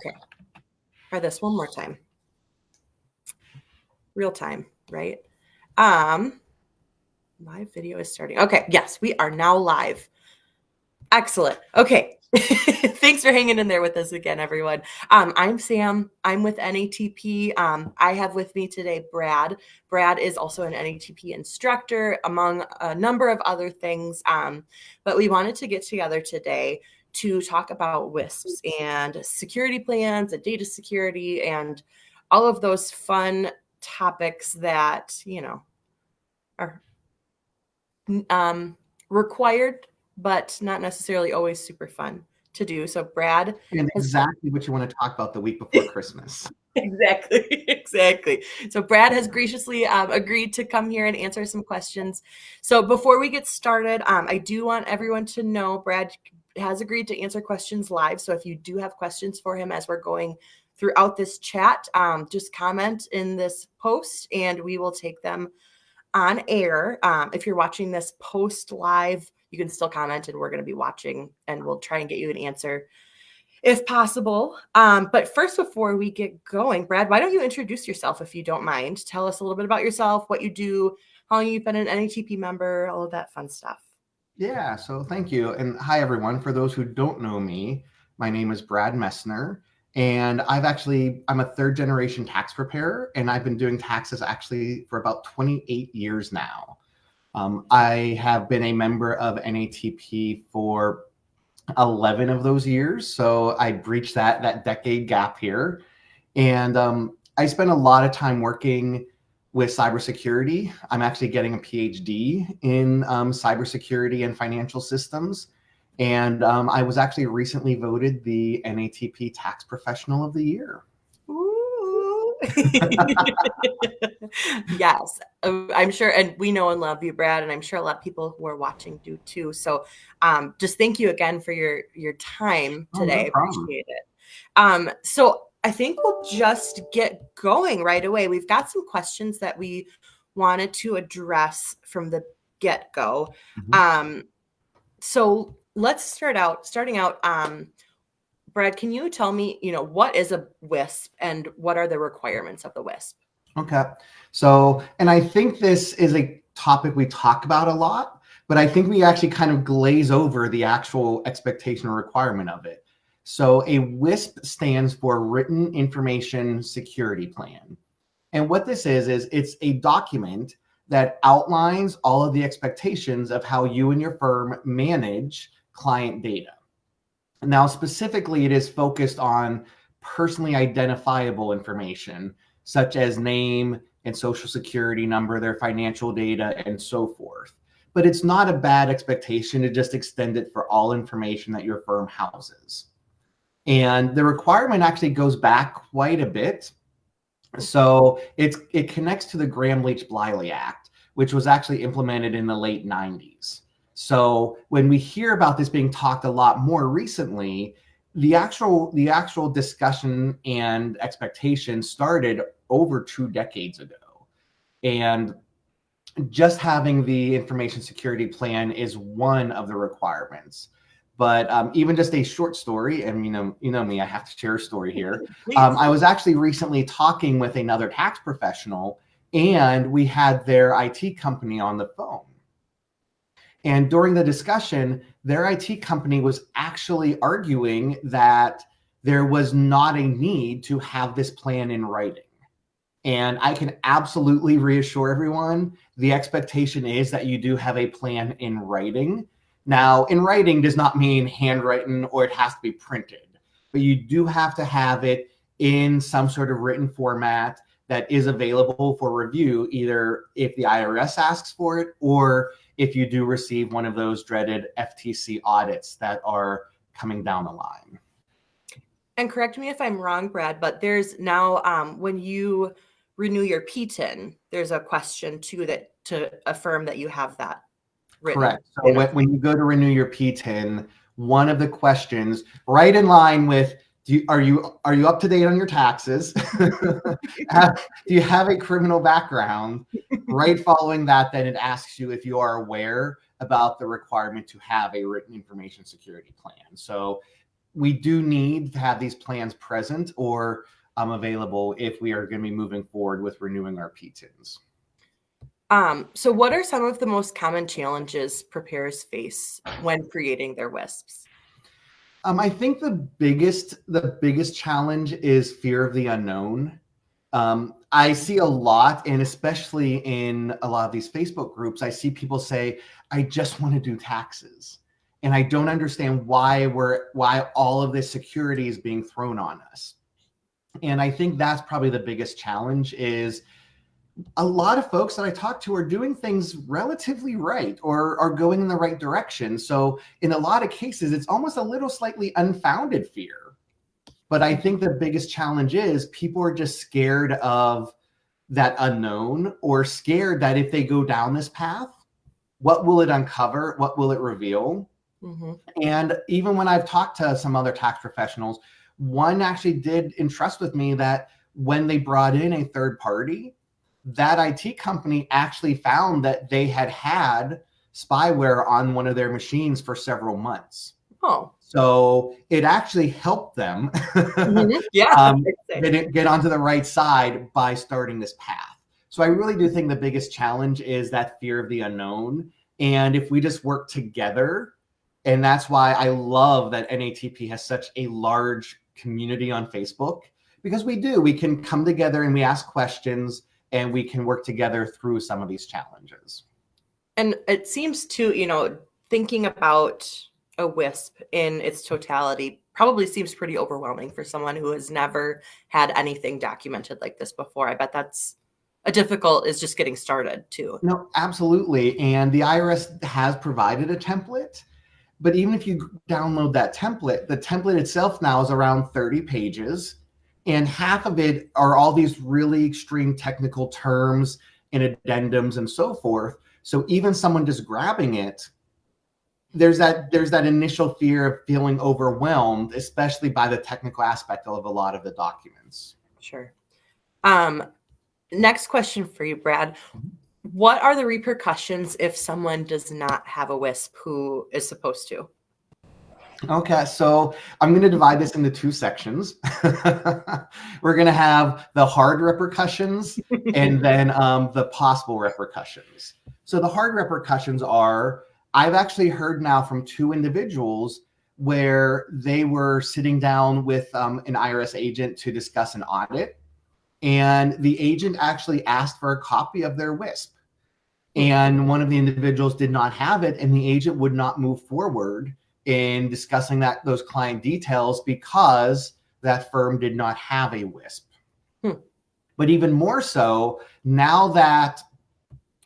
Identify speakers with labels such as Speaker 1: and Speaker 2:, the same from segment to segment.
Speaker 1: Okay. Try this one more time. Real time, right? Live video is starting. Okay. Yes, we are now live. Excellent. Okay. Thanks for hanging in there with us again, everyone. I'm Sam. I'm with NATP. I have with me today Brad. Brad is also an NATP instructor, among a number of other things. But we wanted to get together today to talk about WISPs and security plans and data security and all of those fun topics that, are required, but not necessarily always super fun to do. So Brad
Speaker 2: and exactly what you want to talk about the week before Christmas.
Speaker 1: Exactly. So Brad has graciously agreed to come here and answer some questions. So before we get started, I do want everyone to know Brad has agreed to answer questions live. So if you do have questions for him as we're going throughout this chat, just comment in this post and we will take them on air. If you're watching this post live, you can still comment and we're going to be watching and we'll try and get you an answer if possible. But first, before we get going, Brad, why don't you introduce yourself if you don't mind? Tell us a little bit about yourself, what you do, how long you've been an NATP member, all of that fun stuff.
Speaker 2: Yeah, so thank you. And hi, everyone. For those who don't know me, my name is Brad Messner, and I'm a third generation tax preparer, and I've been doing taxes actually for about 28 years now. I have been a member of NATP for 11 of those years, so I breached that decade gap here. And I spent a lot of time working with cybersecurity. I'm actually getting a PhD in cybersecurity and financial systems. And I was actually recently voted the NATP Tax Professional of the Year.
Speaker 1: Ooh. Yes, I'm sure. And we know and love you, Brad. And I'm sure a lot of people who are watching do too. So just thank you again for your time today.
Speaker 2: No problem.
Speaker 1: Appreciate it. So I think we'll just get going right away. We've got some questions that we wanted to address from the get-go.
Speaker 2: Mm-hmm.
Speaker 1: So let's starting out. Brad, can you tell me, what is a WISP and what are the requirements of the WISP?
Speaker 2: Okay. So, and I think this is a topic we talk about a lot, but I think we actually kind of glaze over the actual expectation or requirement of it. So a WISP stands for Written Information Security Plan. And what this is it's a document that outlines all of the expectations of how you and your firm manage client data. Now, specifically, it is focused on personally identifiable information, such as name and social security number, their financial data, and so forth. But it's not a bad expectation to just extend it for all information that your firm houses. And the requirement actually goes back quite a bit. So it connects to the Gramm-Leach-Bliley Act, which was actually implemented in the late 90s. So when we hear about this being talked a lot more recently, the actual discussion and expectation started over 2 decades ago. And just having the information security plan is one of the requirements. But even just a short story, and you know me, I have to share a story here. I was actually recently talking with another tax professional, and we had their IT company on the phone. And during the discussion, their IT company was actually arguing that there was not a need to have this plan in writing. And I can absolutely reassure everyone, the expectation is that you do have a plan in writing. Now, in writing does not mean handwritten or it has to be printed, but you do have to have it in some sort of written format that is available for review, either if the IRS asks for it or if you do receive one of those dreaded FTC audits that are coming down the line.
Speaker 1: And correct me if I'm wrong, Brad, but there's now when you renew your PTIN, there's a question too that to affirm that you have that written.
Speaker 2: Correct. So when you go to renew your PTIN, one of the questions, right in line with, are you up to date on your taxes? Do you have a criminal background? Right following that, then it asks you if you are aware about the requirement to have a written information security plan. So we do need to have these plans present or available if we are going to be moving forward with renewing our PTINs.
Speaker 1: So what are some of the most common challenges preparers face when creating their WISPs?
Speaker 2: I think the biggest challenge is fear of the unknown. I see a lot, and especially in a lot of these Facebook groups, I see people say, "I just want to do taxes," and I don't understand why all of this security is being thrown on us. And I think that's probably the biggest challenge is a lot of folks that I talk to are doing things relatively right or are going in the right direction. So in a lot of cases, it's almost a little slightly unfounded fear. But I think the biggest challenge is people are just scared of that unknown or scared that if they go down this path, what will it uncover? What will it reveal?
Speaker 1: Mm-hmm.
Speaker 2: And even when I've talked to some other tax professionals, one actually did entrust with me that when they brought in a third party, that IT company actually found that they had spyware on one of their machines for several months.
Speaker 1: Oh.
Speaker 2: So it actually helped them
Speaker 1: Mm-hmm. Yeah.
Speaker 2: get onto the right side by starting this path. So I really do think the biggest challenge is that fear of the unknown. And if we just work together, and that's why I love that NATP has such a large community on Facebook, because we can come together and we ask questions and we can work together through some of these challenges.
Speaker 1: And it seems to, thinking about a WISP in its totality probably seems pretty overwhelming for someone who has never had anything documented like this before. I bet that's difficult is just getting started too.
Speaker 2: No, absolutely. And the IRS has provided a template, but even if you download that template, the template itself now is around 30 pages, and half of it are all these really extreme technical terms and addendums and so forth. So even someone just grabbing it, there's that initial fear of feeling overwhelmed, especially by the technical aspect of a lot of the documents.
Speaker 1: Sure. Next question for you, Brad. What are the repercussions if someone does not have a WISP who is supposed to?
Speaker 2: Okay, so I'm going to divide this into two sections. We're going to have the hard repercussions and then the possible repercussions. So the hard repercussions are, I've actually heard now from two individuals where they were sitting down with an IRS agent to discuss an audit, and the agent actually asked for a copy of their WISP. And one of the individuals did not have it, and the agent would not move forward in discussing those client details because that firm did not have a WISP. But even more so, now that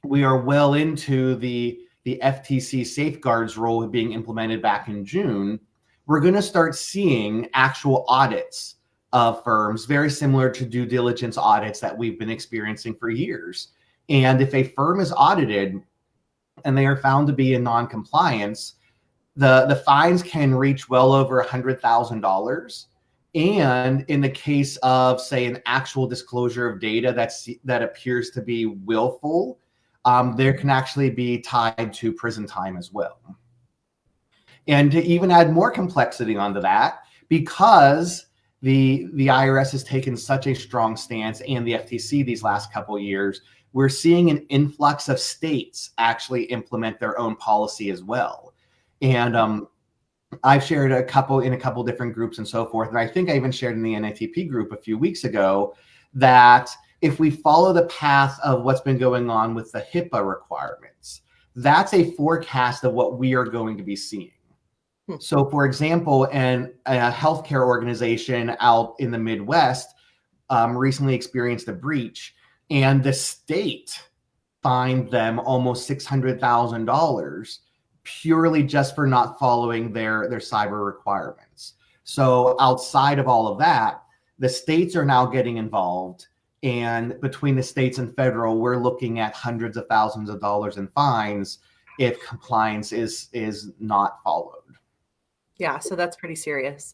Speaker 2: we are well into the FTC safeguards rule being implemented back in June, we're going to start seeing actual audits of firms, very similar to due diligence audits that we've been experiencing for years. And if a firm is audited and they are found to be in non-compliance, the fines can reach well over $100,000. And in the case of, say, an actual disclosure of data that appears to be willful, there can actually be tied to prison time as well. And to even add more complexity onto that, because the IRS has taken such a strong stance, and the FTC these last couple of years, we're seeing an influx of states actually implement their own policy as well. And I've shared in a couple different groups and so forth. And I think I even shared in the NATP group a few weeks ago that if we follow the path of what's been going on with the HIPAA requirements, that's a forecast of what we are going to be seeing. So, for example, a healthcare organization out in the Midwest recently experienced a breach, and the state fined them almost $600,000 purely just for not following their cyber requirements. So outside of all of that, the states are now getting involved. And between the states and federal, we're looking at hundreds of thousands of dollars in fines if compliance is not followed.
Speaker 1: Yeah, so that's pretty serious.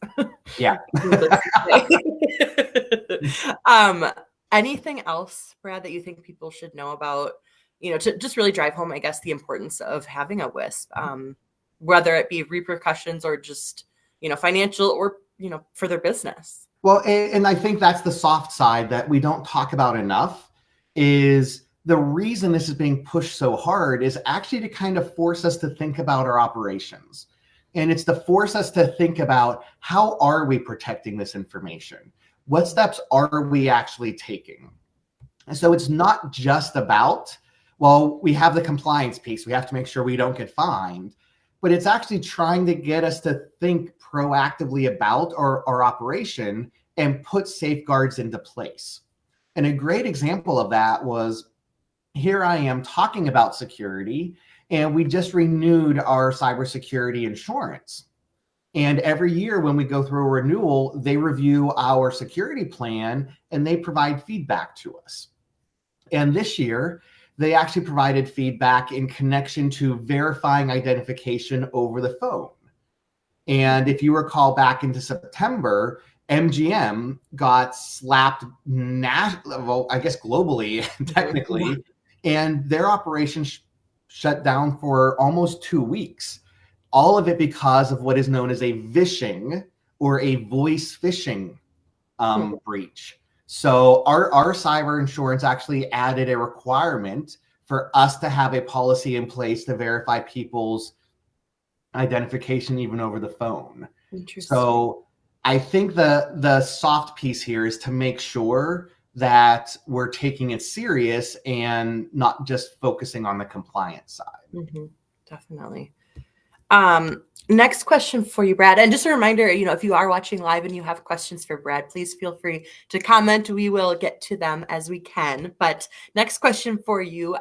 Speaker 2: Yeah.
Speaker 1: Anything else, Brad, that you think people should know about, to just really drive home, I guess, the importance of having a WISP, whether it be repercussions or just financial or, for their business.
Speaker 2: Well, and I think that's the soft side that we don't talk about enough, is the reason this is being pushed so hard is actually to kind of force us to think about our operations. And it's to force us to think about, how are we protecting this information? What steps are we actually taking? And so it's not just about, well, we have the compliance piece, we have to make sure we don't get fined, but it's actually trying to get us to think proactively about our operation and put safeguards into place. And a great example of that was, here I am talking about security, and we just renewed our cybersecurity insurance. And every year when we go through a renewal, they review our security plan and they provide feedback to us. And this year, they actually provided feedback in connection to verifying identification over the phone. And if you recall, back into September, MGM got slapped, well, I guess globally, technically, and their operation shut down for almost 2 weeks. All of it because of what is known as a vishing, or a voice phishing breach. So our cyber insurance actually added a requirement for us to have a policy in place to verify people's identification even over the phone. So I think the soft piece here is to make sure that we're taking it serious and not just focusing on the compliance side.
Speaker 1: Definitely. Next question for you, Brad. And just a reminder, if you are watching live and you have questions for Brad, please feel free to comment. We will get to them as we can. But next question for you,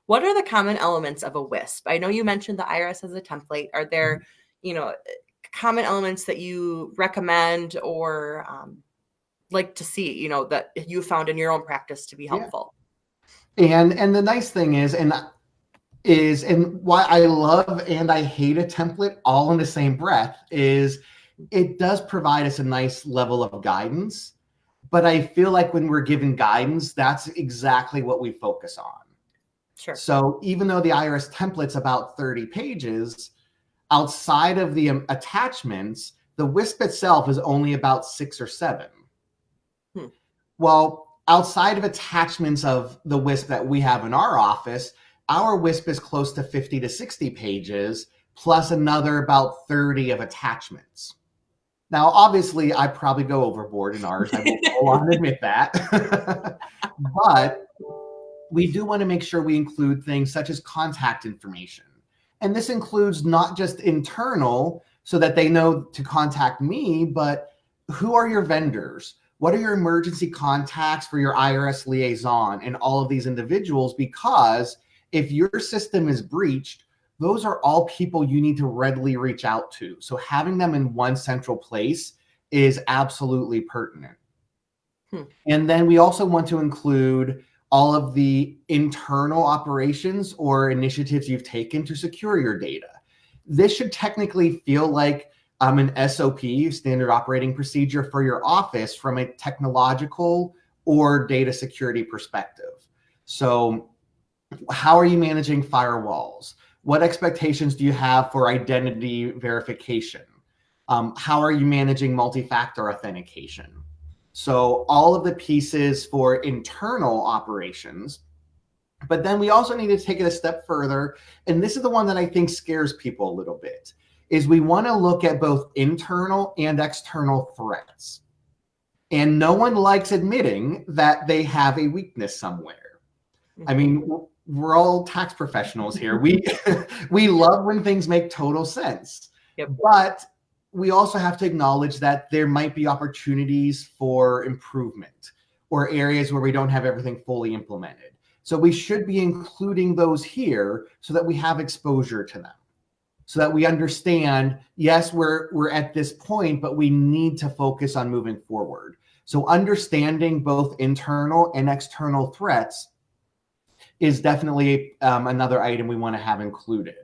Speaker 1: what are the common elements of a WISP? I know you mentioned the IRS as a template. Are there, common elements that you recommend or like to see, that you found in your own practice to be helpful?
Speaker 2: Yeah. And the nice thing is why I love and I hate a template all in the same breath is it does provide us a nice level of guidance. But I feel like when we're given guidance, that's exactly what we focus on.
Speaker 1: Sure.
Speaker 2: So even though the IRS template's about 30 pages, outside of the attachments, the WISP itself is only about 6 or 7. Well, outside of attachments of the WISP that we have in our office, our WISP is close to 50 to 60 pages, plus another about 30 of attachments. Now, obviously, I probably go overboard in ours. I will go on and admit that. But we do want to make sure we include things such as contact information. And this includes not just internal, so that they know to contact me, but who are your vendors? What are your emergency contacts for your IRS liaison and all of these individuals? Because if your system is breached, those are all people you need to readily reach out to. So having them in one central place is absolutely pertinent. And then we also want to include all of the internal operations or initiatives you've taken to secure your data. This should technically feel like an SOP, standard operating procedure, for your office from a technological or data security perspective. So how are you managing firewalls? What expectations do you have for identity verification? How are you managing multi-factor authentication? So all of the pieces for internal operations. But then we also need to take it a step further. And this is the one that I think scares people a little bit, is we want to look at both internal and external threats. And no one likes admitting that they have a weakness somewhere. I mean, we're all tax professionals here. We love when things make total sense. But we also have to acknowledge that there might be opportunities for improvement or areas where we don't have everything fully implemented. So we should be including those here so that we have exposure to them, so that we understand, yes, we're at this point, but we need to focus on moving forward. So understanding both internal and external threats is definitely another item we want to have included.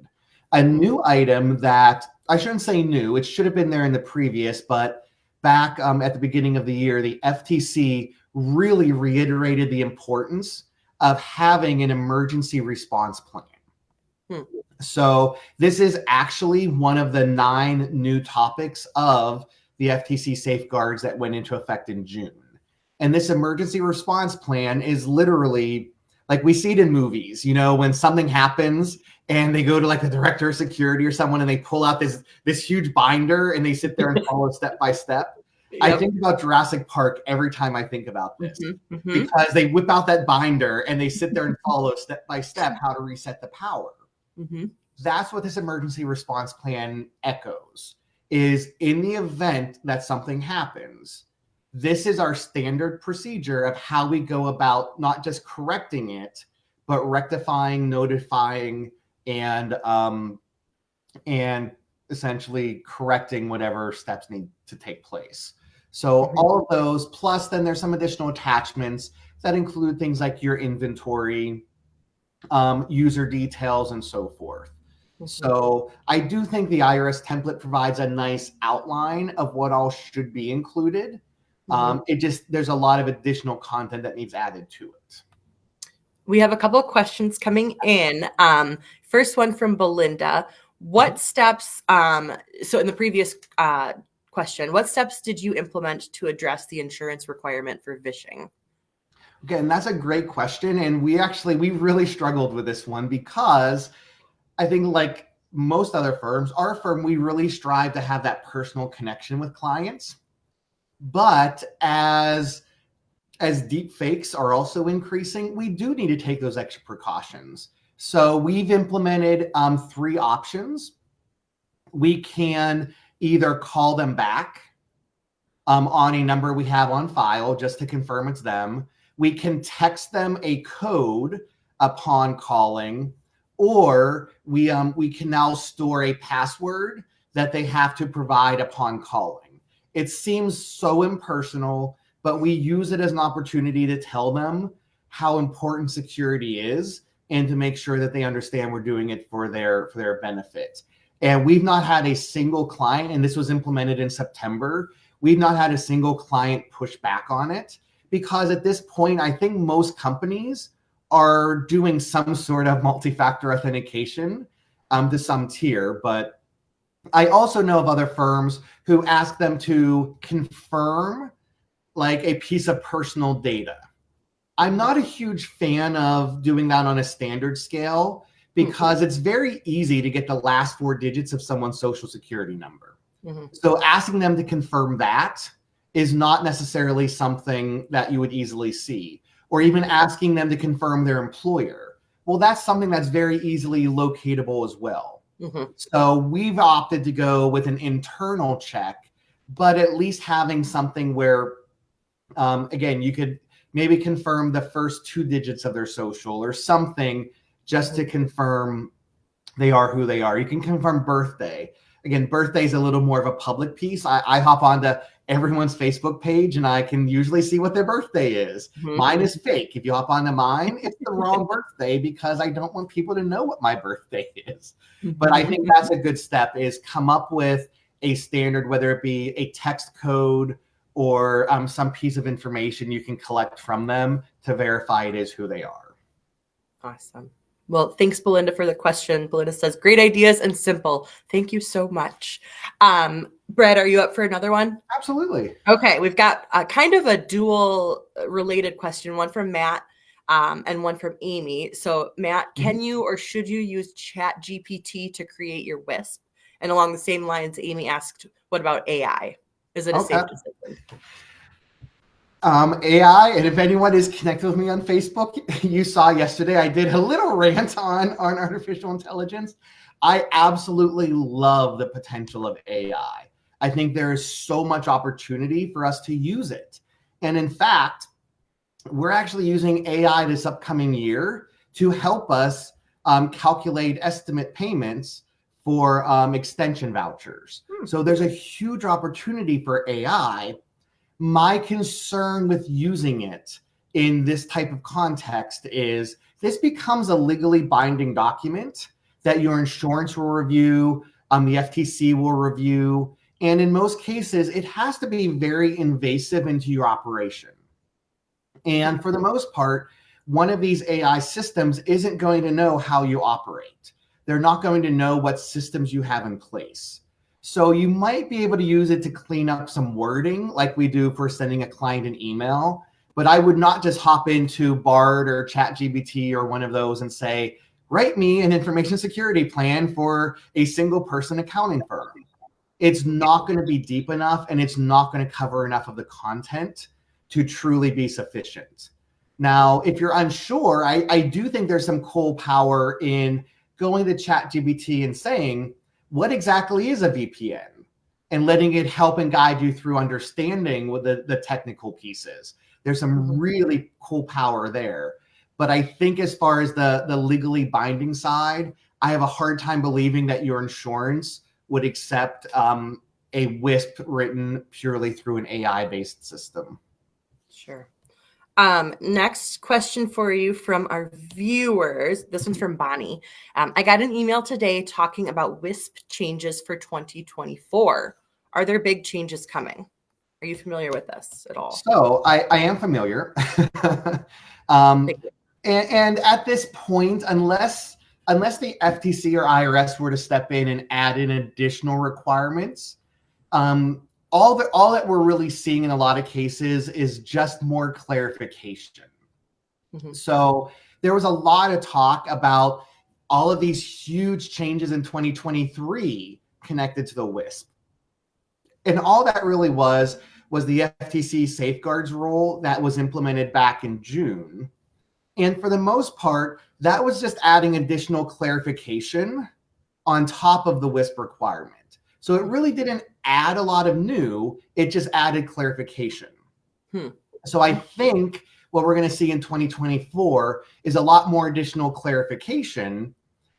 Speaker 2: A new item that, I shouldn't say new, it should have been there in the previous, but back at the beginning of the year, the FTC really reiterated the importance of having an emergency response plan. So this is actually one of the 9 new topics of the FTC safeguards that went into effect in June. And this emergency response plan is literally like we see it in movies, when something happens and they go to like the director of security or someone and they pull out this huge binder and they sit there and follow step by step. I think about Jurassic Park every time I think about this, because they whip out that binder and they sit there and follow step by step how to reset the power. That's what this emergency response plan echoes, is in the event that something happens, this is our standard procedure of how we go about not just correcting it, but rectifying, notifying, and essentially correcting whatever steps need to take place. So all of those, plus then there's some additional attachments that include things like your inventory, user details, and so forth. So I do think the IRS template provides a nice outline of what all should be included. There's a lot of additional content that needs added to it.
Speaker 1: We have a couple of questions coming in. First one from Belinda. What steps, so in the previous question, what steps did you implement to address the insurance requirement for vishing?
Speaker 2: Okay, and that's a great question. And we really struggled with this one because I think like most other firms, our firm, we really strive to have that personal connection with clients. But as deep fakes are also increasing, we do need to take those extra precautions. So we've implemented 3 options. We can either call them back on a number we have on file just to confirm it's them. We can text them a code upon calling, or we can now store a password that they have to provide upon calling. It seems so impersonal, but we use it as an opportunity to tell them how important security is and to make sure that they understand we're doing it for their benefit. And we've not had a single client, and this was implemented in September, we've not had a single client push back on it, because at this point, I think most companies are doing some sort of multi-factor authentication to some tier. But I also know of other firms who ask them to confirm like a piece of personal data. I'm not a huge fan of doing that on a standard scale because it's very easy to get the last 4 digits of someone's social security number. So asking them to confirm that is not necessarily something that you would easily see, or even asking them to confirm their employer. Well, that's something that's very easily locatable as well. So we've opted to go with an internal check, but at least having something where, again, you could maybe confirm the first 2 digits of their social or something just to confirm they are who they are. You can confirm birthday. Again, birthday is a little more of a public piece. I hop onto everyone's Facebook page and I can usually see what their birthday is. Mine is fake. If you hop onto mine, it's the wrong birthday because I don't want people to know what my birthday is. But I think that's a good step, is come up with a standard, whether it be a text code or some piece of information you can collect from them to verify it is who they are.
Speaker 1: Awesome. Well, thanks, Belinda, for the question. Belinda says, great ideas and simple. Thank you so much. Brad, are you up for another one?
Speaker 2: Absolutely.
Speaker 1: Okay, we've got kind of a dual related question, one from Matt and one from Amy. So Matt, can you or should you use ChatGPT to create your WISP? And along the same lines, Amy asked, what about AI? Is it a safe decision?
Speaker 2: AI, and if anyone is connected with me on Facebook, you saw yesterday I did a little rant on artificial intelligence. I absolutely love the potential of AI. I think there is so much opportunity for us to use it. And in fact, we're actually using AI this upcoming year to help us calculate estimate payments for extension vouchers. So there's a huge opportunity for AI. My concern with using it in this type of context is this becomes a legally binding document that your insurance will review, the FTC will review, and in most cases, it has to be very invasive into your operation. And for the most part, one of these AI systems isn't going to know how you operate. they're not going to know what systems you have in place. So you might be able to use it to clean up some wording like we do for sending a client an email, but I would not just hop into Bard or ChatGPT or one of those and say, write me an information security plan for a single person accounting firm. It's not going to be deep enough, and it's not going to cover enough of the content to truly be sufficient. Now, if you're unsure, I do think there's some cool power in going to ChatGPT and saying, what exactly is a VPN? And letting it help and guide you through understanding with the technical pieces. There's some really cool power there. But I think as far as the legally binding side, I have a hard time believing that your insurance would accept a WISP written purely through an AI-based system.
Speaker 1: Sure. Next question for you from our viewers. This one's from Bonnie. I got an email today talking about WISP changes for 2024. Are there big changes coming? Are you familiar with this at all?
Speaker 2: So I am familiar. And at this point, unless the FTC or IRS were to step in and add in additional requirements, all that we're really seeing in a lot of cases is just more clarification. So there was a lot of talk about all of these huge changes in 2023 connected to the WISP. And all that really was the FTC safeguards rule that was implemented back in June. And for the most part, that was just adding additional clarification on top of the WISP requirement. So it really didn't add a lot of new, it just added clarification. So I think what we're going to see in 2024 is a lot more additional clarification,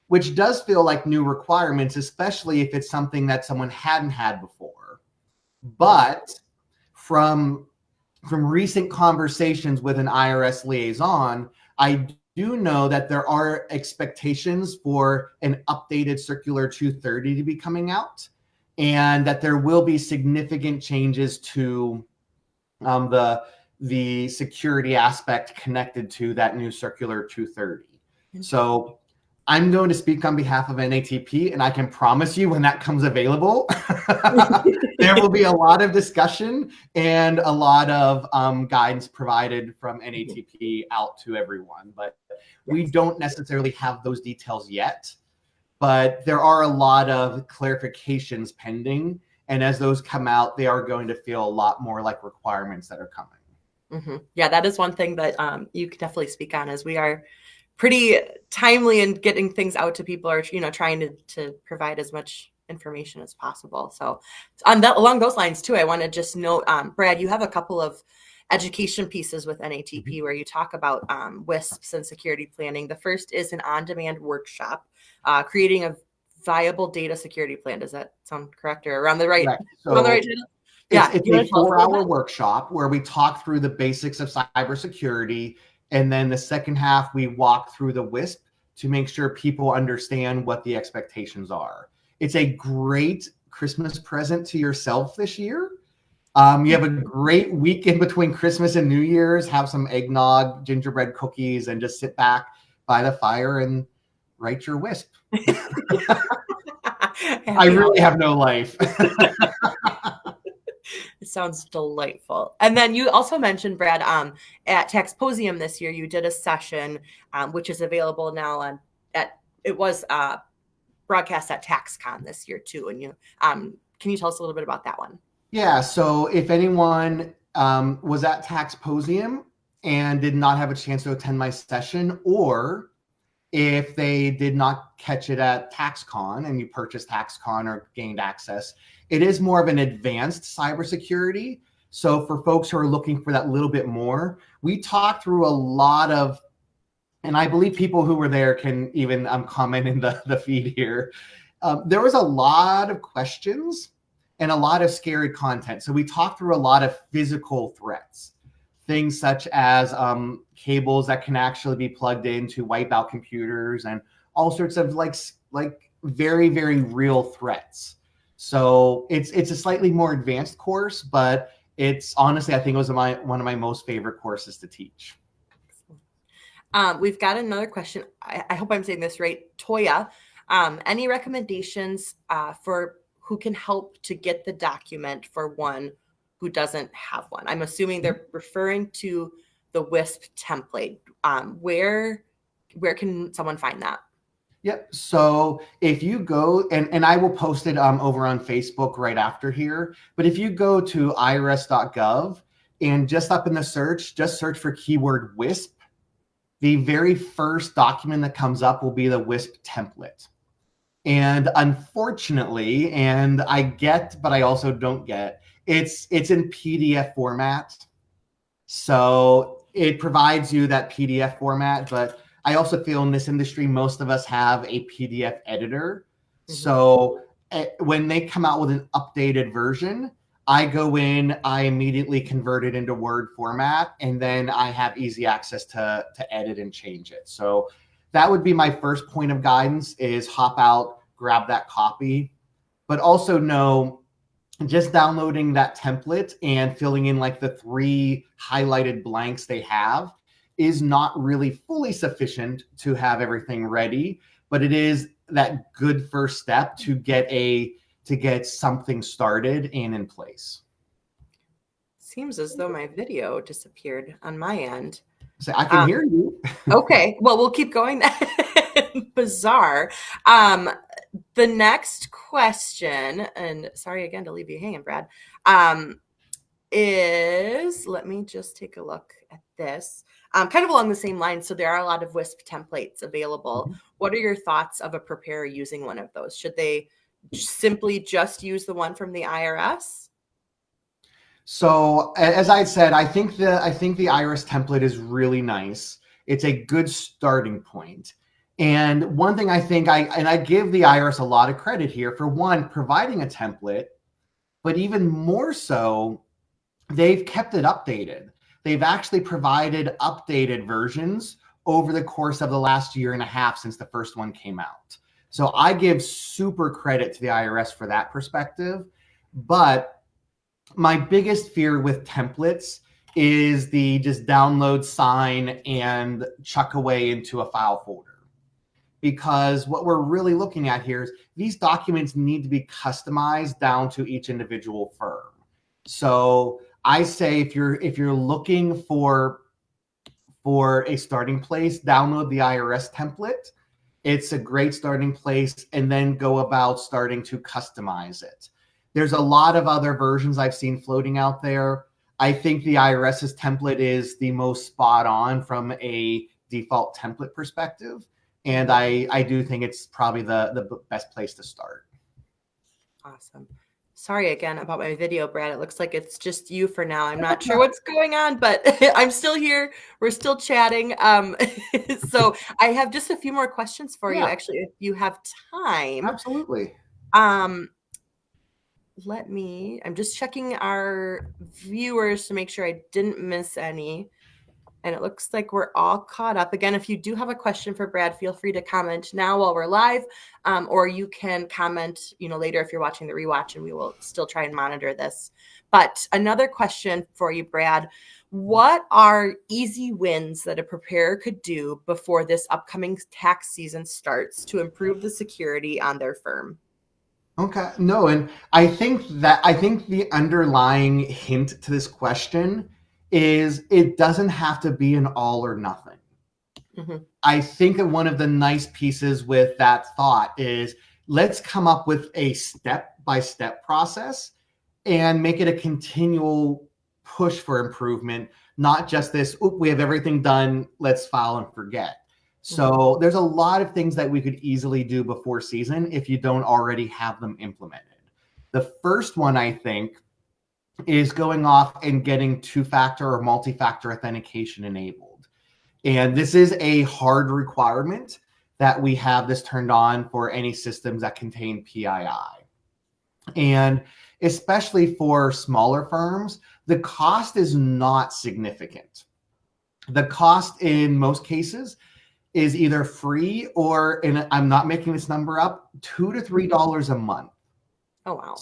Speaker 2: which does feel like new requirements, especially if it's something that someone hadn't had before. But from recent conversations with an IRS liaison, I do know that there are expectations for an updated Circular 230 to be coming out, and that there will be significant changes to the security aspect connected to that new Circular 230. So I'm going to speak on behalf of NATP, and I can promise you when that comes available, there will be a lot of discussion and a lot of guidance provided from NATP out to everyone. But we don't necessarily have those details yet, but there are a lot of clarifications pending. And as those come out, they are going to feel a lot more like requirements that are coming.
Speaker 1: Yeah, that is one thing that you could definitely speak on, as we are pretty timely in getting things out to people, or trying to provide as much information as possible. So along those lines too, I want to just note, Brad, you have a couple of education pieces with NATP where you talk about WISPs and security planning. The first is an on-demand workshop, creating a viable data security plan. Does that sound correct, or around the right?
Speaker 2: Correct. So
Speaker 1: around the right
Speaker 2: it's a 4-hour workshop where we talk through the basics of cybersecurity. And then the second half, we walk through the WISP to make sure people understand what the expectations are. It's a great Christmas present to yourself this year. You have a great week in between Christmas and New Year's. Have some eggnog, gingerbread cookies, and just sit back by the fire and write your WISP. I really have no life.
Speaker 1: It sounds delightful. And then you also mentioned, Brad, at Taxposium this year, you did a session, which is available now it was broadcast at TaxCon this year too. And can you tell us a little bit about that one?
Speaker 2: Yeah. So if anyone was at Taxposium and did not have a chance to attend my session, or if they did not catch it at TaxCon and you purchased TaxCon or gained access, it is more of an advanced cybersecurity. So for folks who are looking for that little bit more, we talked through a lot of, and I believe people who were there can even comment in the feed here. There was a lot of questions and a lot of scary content. So we talked through a lot of physical threats. Things such as cables that can actually be plugged in to wipe out computers, and all sorts of like very, very real threats. So it's a slightly more advanced course, but it's honestly, I think it was one of my most favorite courses to teach.
Speaker 1: We've got another question. I hope I'm saying this right. Toya Any recommendations for who can help to get the document for one who doesn't have one? I'm assuming they're referring to the WISP template. Where can someone find that?
Speaker 2: Yep. So if you go, and I will post it over on Facebook right after here, but if you go to irs.gov and just up in the search, just search for keyword WISP, the very first document that comes up will be the WISP template. And unfortunately, and I get, but I also don't get, it's in PDF format. So it provides you that PDF format, but I also feel in this industry, most of us have a PDF editor. So when they come out with an updated version, I go in, I immediately convert it into Word format, and then I have easy access to edit and change it. So that would be my first point of guidance is hop out, grab that copy, but also know just downloading that template and filling in like the 3 highlighted blanks they have is not really fully sufficient to have everything ready, but it is that good first step to get something started and in place.
Speaker 1: Seems as though my video disappeared on my end.
Speaker 2: So I can hear you.
Speaker 1: Okay, well, we'll keep going. Bizarre. The next question, and sorry again to leave you hanging, Brad, is, let me just take a look at this. Kind of along the same lines. So there are a lot of WISP templates available. What are your thoughts of a preparer using one of those? Should they simply just use the one from the IRS?
Speaker 2: So as I said, I think the Iris template is really nice. It's a good starting point. And one thing I think I give the Iris a lot of credit here for one, providing a template, but even more so, they've kept it updated. They've actually provided updated versions over the course of the last year and a half since the first one came out. So I give super credit to the IRS for that perspective. But my biggest fear with templates is the just download, sign, and chuck away into a file folder. Because what we're really looking at here is these documents need to be customized down to each individual firm. So I say if you're looking for a starting place, download the IRS template. It's a great starting place, and then go about starting to customize it. There's a lot of other versions I've seen floating out there. I think the IRS's template is the most spot on from a default template perspective. And I do think it's probably the best place to start.
Speaker 1: Awesome. Sorry again about my video, Brad. It looks like it's just you for now. I'm not sure what's going on, but I'm still here. We're still chatting. So I have just a few more questions for you, actually, if you have time.
Speaker 2: Absolutely.
Speaker 1: I'm just checking our viewers to make sure I didn't miss any. And it looks like we're all caught up. Again, if you do have a question for Brad, feel free to comment now while we're live, or you can comment, later if you're watching the rewatch, and we will still try and monitor this. But another question for you, Brad: what are easy wins that a preparer could do before this upcoming tax season starts to improve the security on their firm?
Speaker 2: Okay. No, and I think the underlying hint to this question is it doesn't have to be an all or nothing. I think that one of the nice pieces with that thought is let's come up with a step-by-step process and make it a continual push for improvement, not just this, we have everything done, let's file and forget. So there's a lot of things that we could easily do before season if you don't already have them implemented. The first one, I think, is going off and getting 2-factor or multi-factor authentication enabled. And this is a hard requirement that we have this turned on for any systems that contain PII. And especially for smaller firms, the cost is not significant. The cost in most cases is either free or, and I'm not making this number up, $2 to $3 a month.
Speaker 1: Oh, wow.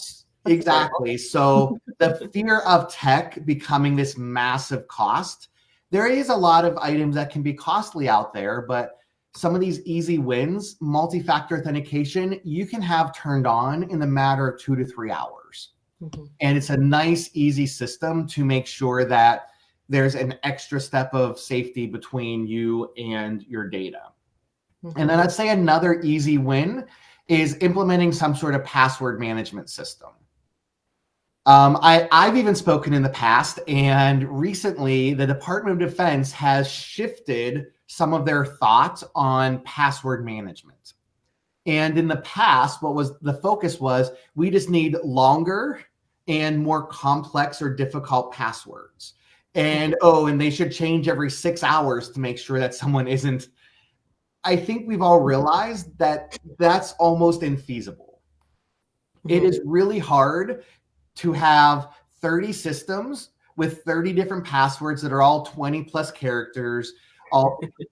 Speaker 2: Exactly. So the fear of tech becoming this massive cost, there is a lot of items that can be costly out there, but some of these easy wins, multi-factor authentication, you can have turned on in a matter of 2 to 3 hours. Mm-hmm. And it's a nice, easy system to make sure that there's an extra step of safety between you and your data. Mm-hmm. And then I'd say another easy win is implementing some sort of password management system. I've even spoken in the past, and recently the Department of Defense has shifted some of their thoughts on password management. And in the past, what was the focus was we just need longer and more complex or difficult passwords. And and they should change every 6 hours to make sure that someone isn't. I think we've all realized that that's almost infeasible. Mm-hmm. It is really hard to have 30 systems with 30 different passwords that are all 20 plus characters.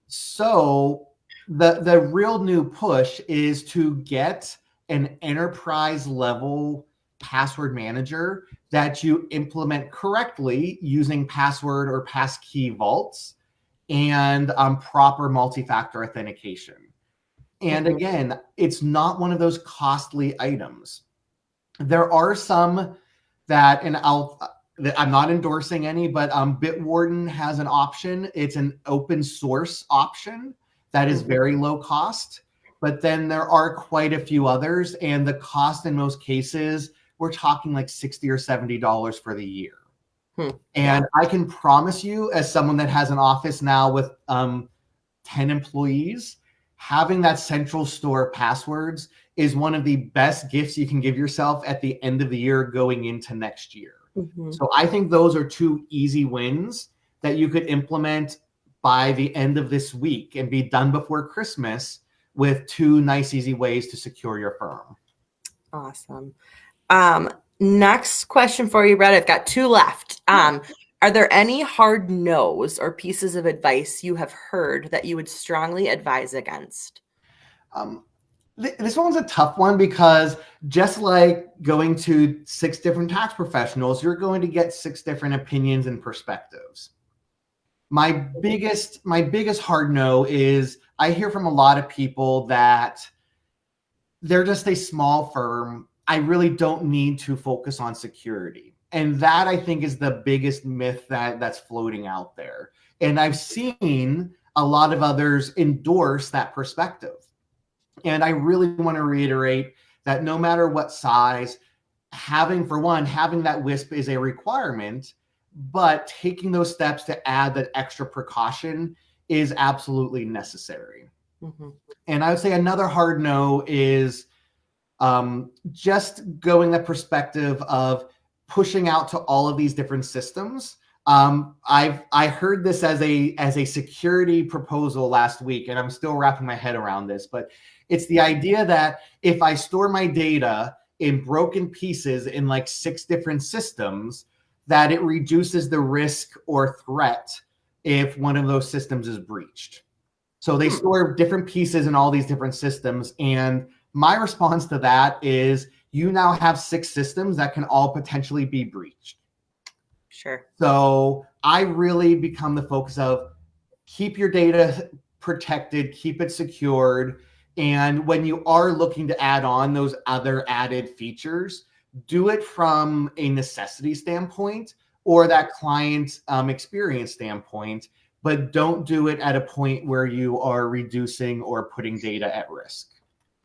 Speaker 2: So the real new push is to get an enterprise level password manager that you implement correctly using password or passkey vaults and proper multi-factor authentication. And again, it's not one of those costly items. There are some that, and I'm not endorsing any, but Bitwarden has an option. It's an open source option that is very low cost. But then there are quite a few others, and the cost in most cases, we're talking like $60 or $70 for the year. And I can promise you, as someone that has an office now with 10 employees, having that central store of passwords is one of the best gifts you can give yourself at the end of the year going into next year. Mm-hmm. So I think those are 2 easy wins that you could implement by the end of this week and be done before Christmas with 2 nice, easy ways to secure your firm.
Speaker 1: Awesome. Next question for you, Brad. I've got 2 left. Are there any hard no's or pieces of advice you have heard that you would strongly advise against?
Speaker 2: This one's a tough one because just like going to 6 different tax professionals, you're going to get 6 different opinions and perspectives. My biggest hard no is I hear from a lot of people that they're just a small firm. I really don't need to focus on security. And that, I think, is the biggest myth that's floating out there. And I've seen a lot of others endorse that perspective. And I really want to reiterate that no matter what size, having that WISP is a requirement, but taking those steps to add that extra precaution is absolutely necessary. Mm-hmm. And I would say another hard no is just going the perspective of pushing out to all of these different systems. I heard this as a security proposal last week, and I'm still wrapping my head around this, but it's the idea that if I store my data in broken pieces in like 6 different systems, that it reduces the risk or threat if one of those systems is breached. So they store different pieces in all these different systems. And my response to that is you now have 6 systems that can all potentially be breached.
Speaker 1: Sure.
Speaker 2: So I really become the focus of keep your data protected, keep it secured. And when you are looking to add on those other added features, do it from a necessity standpoint or that client experience standpoint, but don't do it at a point where you are reducing or putting data at risk.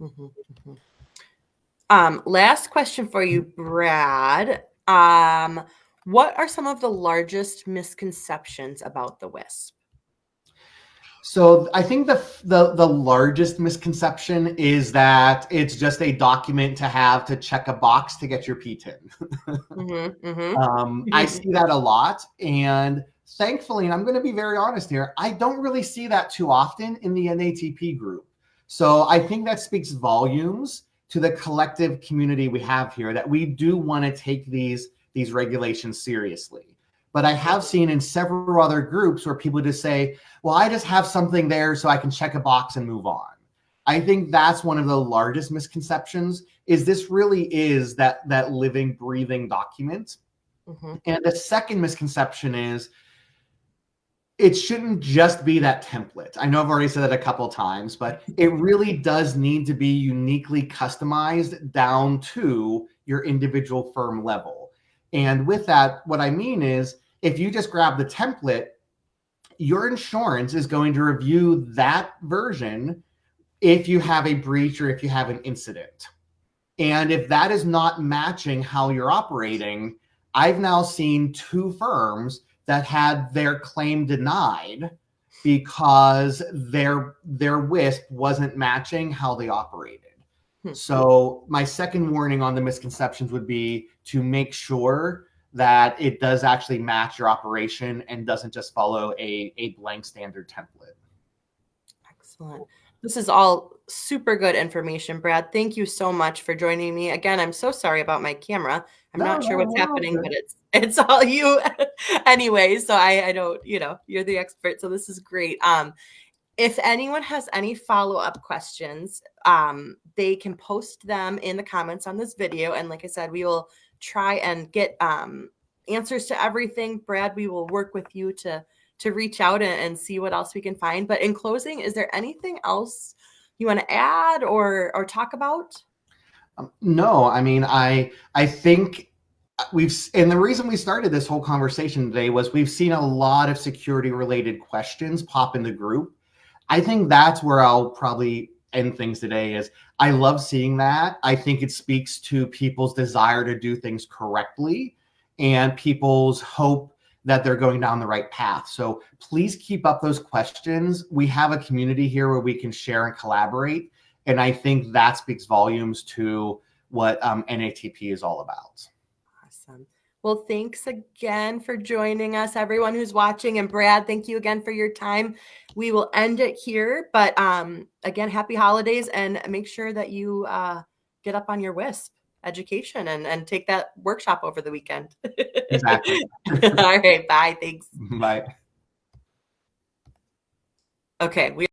Speaker 1: Mm-hmm, mm-hmm. Last question for you, Brad. What are some of the largest misconceptions about the WISP?
Speaker 2: So I think the largest misconception is that it's just a document to have to check a box to get your PTIN. Mm-hmm, mm-hmm. I see that a lot, and thankfully, and I'm going to be very honest here, I don't really see that too often in the NATP group. So I think that speaks volumes to the collective community we have here that we do want to take these regulations seriously. But I have seen in several other groups where people just say, well, I just have something there so I can check a box and move on. I think that's one of the largest misconceptions is this really is that living, breathing document. Mm-hmm. And the second misconception is it shouldn't just be that template. I know I've already said that a couple of times, but it really does need to be uniquely customized down to your individual firm level. And with that, what I mean is if you just grab the template, your insurance is going to review that version if you have a breach or if you have an incident. And if that is not matching how you're operating, I've now seen two firms that had their claim denied because their WISP wasn't matching how they operated. So my second warning on the misconceptions would be to make sure that it does actually match your operation and doesn't just follow a blank standard template.
Speaker 1: Excellent. This is all super good information, Brad. Thank you so much for joining me. Again, I'm so sorry about my camera. I'm
Speaker 2: No,
Speaker 1: not sure
Speaker 2: no,
Speaker 1: what's
Speaker 2: we're all
Speaker 1: happening, but
Speaker 2: good.
Speaker 1: it's all you anyway. So I don't, you're the expert. So this is great. If anyone has any follow-up questions, they can post them in the comments on this video. And like I said, we will try and get answers to everything. Brad, we will work with you to reach out and see what else we can find. But in closing, is there anything else you want to add or talk about?
Speaker 2: No, I mean, I think and the reason we started this whole conversation today was we've seen a lot of security related questions pop in the group. I think that's where I'll probably end things today is I love seeing that. I think it speaks to people's desire to do things correctly and people's hope that they're going down the right path. So please keep up those questions. We have a community here where we can share and collaborate. And I think that speaks volumes to what NATP is all about.
Speaker 1: Awesome. Well, thanks again for joining us, everyone who's watching. And Brad, thank you again for your time. We will end it here. But again, happy holidays, and make sure that you get up on your WISP education and take that workshop over the weekend.
Speaker 2: Exactly.
Speaker 1: All right. Bye. Thanks.
Speaker 2: Bye.
Speaker 1: Okay.